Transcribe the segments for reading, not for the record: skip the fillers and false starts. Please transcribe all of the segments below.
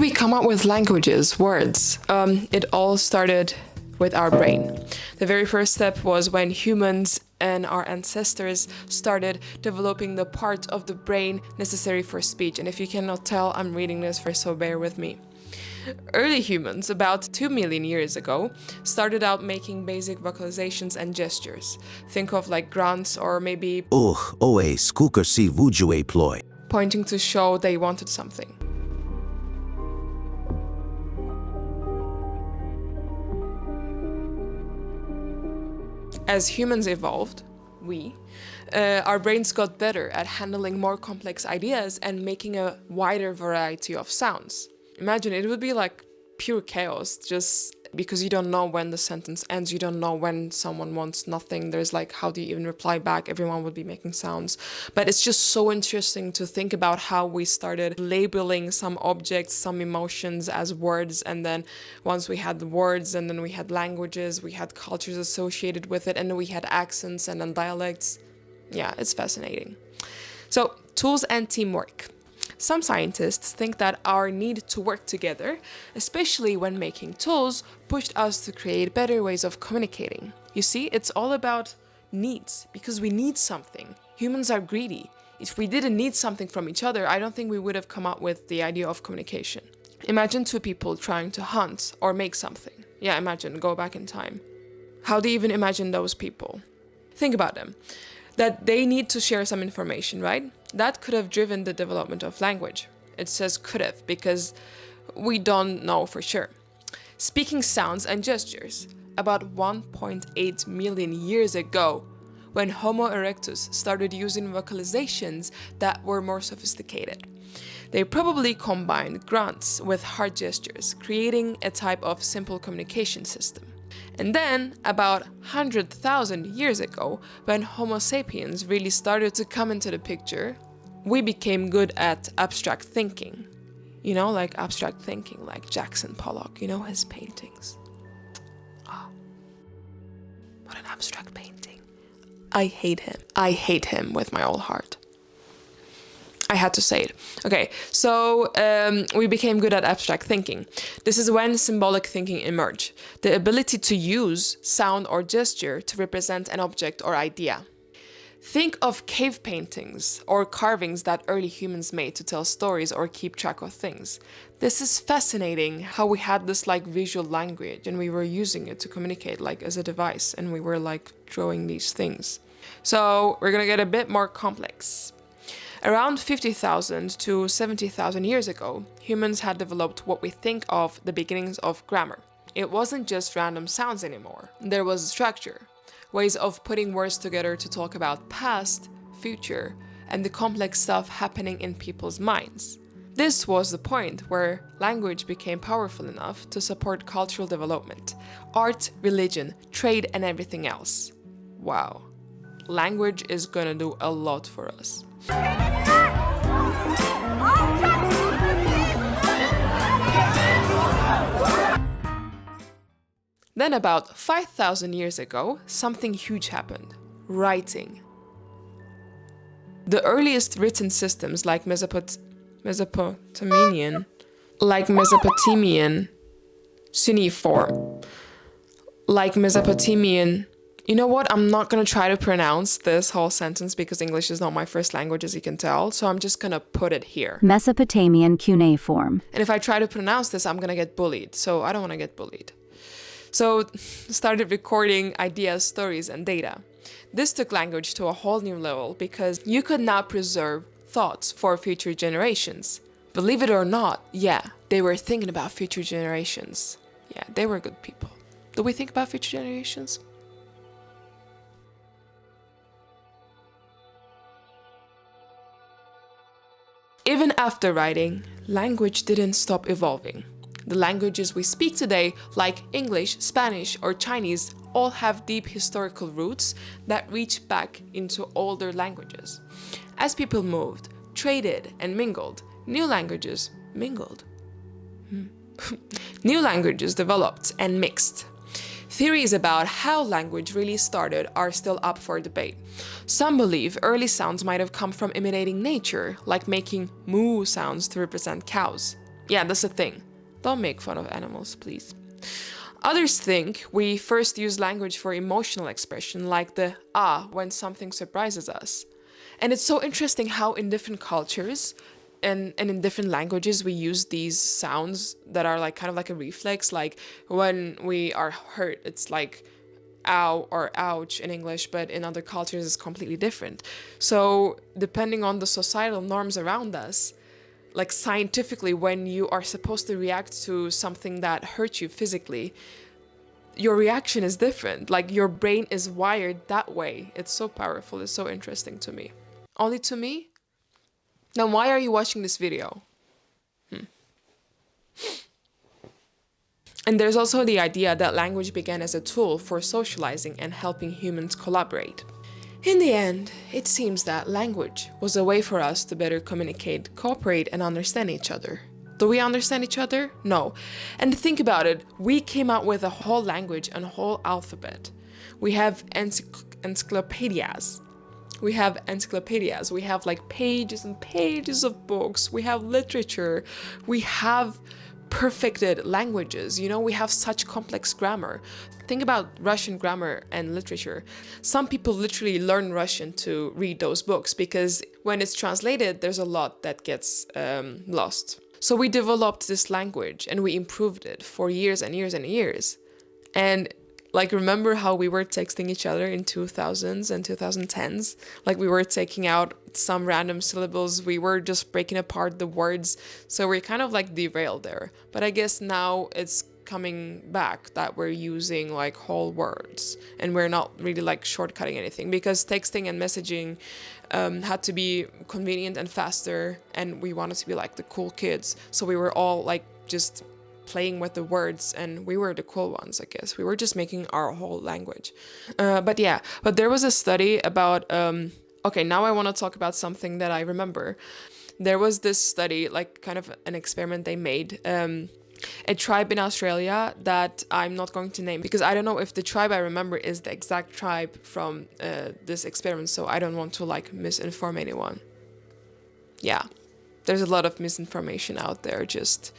we come up with languages, words? It all started with our brain. The very first step was when humans and our ancestors started developing the part of the brain necessary for speech. And if you cannot tell, I'm reading this, so bear with me. Early humans, about 2 million years ago, started out making basic vocalizations and gestures. Think of like grunts or maybe oe, skooker si vujue ploy. Pointing to show they wanted something. As humans evolved, our brains got better at handling more complex ideas and making a wider variety of sounds. Imagine, it would be like pure chaos, just because you don't know when the sentence ends, you don't know when someone wants nothing, there's like, how do you even reply back? Everyone would be making sounds. But it's just so interesting to think about how we started labeling some objects, some emotions as words, and then once we had the words, and then we had languages, we had cultures associated with it, and then we had accents and then dialects. Yeah, it's fascinating. So, tools and teamwork. Some scientists think that our need to work together, especially when making tools, pushed us to create better ways of communicating. You see, it's all about needs, because we need something. Humans are greedy. If we didn't need something from each other, I don't think we would have come up with the idea of communication. Imagine two people trying to hunt or make something. Yeah, imagine, go back in time. How do you even imagine those people? Think about them. That they need to share some information, right? That could have driven the development of language. It says could have because we don't know for sure. Speaking sounds and gestures. About 1.8 million years ago, when Homo erectus started using vocalizations that were more sophisticated. They probably combined grunts with heart gestures, creating a type of simple communication system. And then, about 100,000 years ago, when Homo sapiens really started to come into the picture, we became good at abstract thinking. You know, like abstract thinking, like Jackson Pollock, you know, his paintings. Oh, what an abstract painting. I hate him. I hate him with my whole heart. I had to say it. Okay, so we became good at abstract thinking. This is when symbolic thinking emerged, the ability to use sound or gesture to represent an object or idea. Think of cave paintings or carvings that early humans made to tell stories or keep track of things. This is fascinating how we had this like visual language and we were using it to communicate like as a device, and we were like drawing these things. So we're gonna get a bit more complex. Around 50,000 to 70,000 years ago, humans had developed what we think of the beginnings of grammar. It wasn't just random sounds anymore. There was a structure, ways of putting words together to talk about past, future, and the complex stuff happening in people's minds. This was the point where language became powerful enough to support cultural development, art, religion, trade, and everything else. Wow. Language is gonna do a lot for us. Then about 5,000 years ago, something huge happened. Writing. The earliest written systems like Mesopotamian, you know what? I'm not gonna try to pronounce this whole sentence because English is not my first language, as you can tell, so I'm just gonna put it here. Mesopotamian cuneiform. And if I try to pronounce this, I'm gonna get bullied, so I don't wanna get bullied. So started recording ideas, stories, and data. This took language to a whole new level because you could now preserve thoughts for future generations. Believe it or not, yeah, they were thinking about future generations. Yeah, they were good people. Do we think about future generations? Even after writing, language didn't stop evolving. The languages we speak today, like English, Spanish, or Chinese, all have deep historical roots that reach back into older languages. As people moved, traded, and mingled, new languages mingled. New languages developed and mixed. Theories about how language really started are still up for debate. Some believe early sounds might have come from imitating nature, like making moo sounds to represent cows. Yeah, that's the thing. Don't make fun of animals, please. Others think we first use language for emotional expression, like the ah when something surprises us. And it's so interesting how in different cultures and in different languages we use these sounds that are like kind of like a reflex. Like when we are hurt, it's like ow or ouch in English, but in other cultures it's completely different. So depending on the societal norms around us, like scientifically, when you are supposed to react to something that hurts you physically, your reaction is different. Like your brain is wired that way. It's so powerful. It's so interesting to me. Only to me? Then why are you watching this video? And there's also the idea that language began as a tool for socializing and helping humans collaborate. In the end, it seems that language was a way for us to better communicate, cooperate, and understand each other. Do we understand each other? No. And think about it, we came out with a whole language and a whole alphabet. We have encyclopedias. We have like pages and pages of books. We have literature. We have perfected languages. You know, we have such complex grammar. Think about Russian grammar and literature. Some people literally learn Russian to read those books because when it's translated, there's a lot that gets lost. So we developed this language and we improved it for years and years and years. And like, remember how we were texting each other in 2000s and 2010s? Like, we were taking out some random syllables. We were just breaking apart the words. So we're kind of like derailed there. But I guess now it's coming back that we're using like whole words and we're not really like shortcutting anything, because texting and messaging had to be convenient and faster, and we wanted to be like the cool kids. So we were all like just playing with the words, and we were the cool ones, I guess. We were just making our whole language. But there was a study about, okay, now I want to talk about something that I remember. There was this study, like kind of an experiment they made, a tribe in Australia that I'm not going to name, because I don't know if the tribe I remember is the exact tribe from this experiment, so I don't want to like misinform anyone. Yeah, there's a lot of misinformation out there, just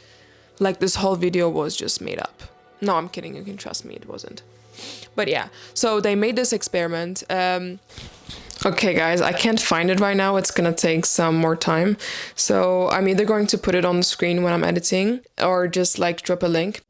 like this whole video was just made up. No, I'm kidding, you can trust me, it wasn't. But yeah, so they made this experiment. Okay guys, I can't find it right now, it's gonna take some more time. So I'm either going to put it on the screen when I'm editing or just like drop a link.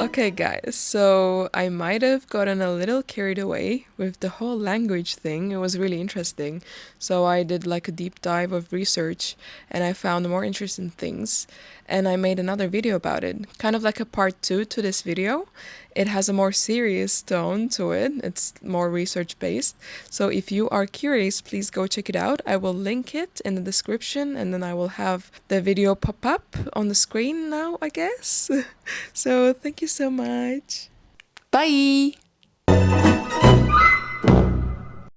Okay guys, so I might have gotten a little carried away with the whole language thing. It was really interesting. So I did like a deep dive of research and I found more interesting things. And I made another video about it, kind of like a part 2 to this video. It has a more serious tone to it. It's more research based. So if you are curious, please go check it out. I will link it in the description and then I will have the video pop up on the screen now, I guess. So thank you so much. Bye!